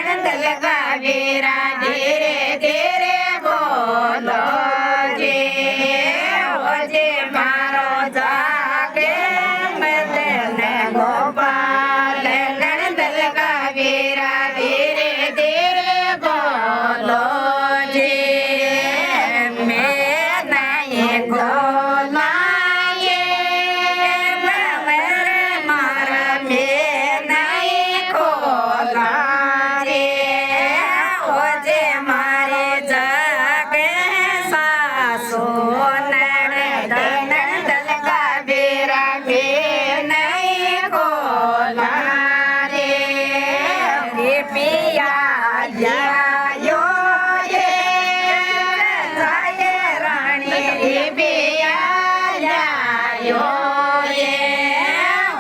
નણંદ લગાવેરા ધીરે ધીરે બોલો જે ઓજે મારો જાગે મદન ગોપાલ નણંદ લગાવેરા ધીરે ધીરે બોલો જે મેં નહીં ગોલાએ મારા મેં નહીં ખોલા રે ઓજે મારે જગે સાસુ નણંદ નણંદ લગાવેરા મેં નહીં ખોલા રે પિયા જાયો એ જાય રાણી પિયા જાયો એ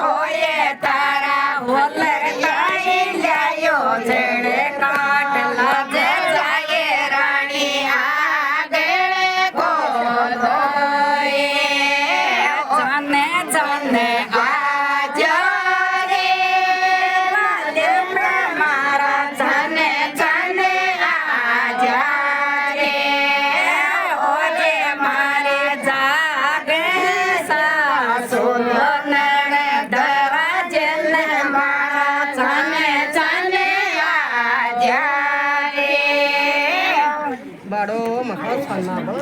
ઓએ તારા હોલર લઈ લ્યાયો જડે કાટલા જે જાય રાણી આગળ ગોલો એ જાને જાને આજો રે માધ્યમ મારા જાને જાને આજા રે ઓજે મારે જાગે સાસુ નણંદ રાજન મારા જાને જાને આજા રે બાળો મહા છાના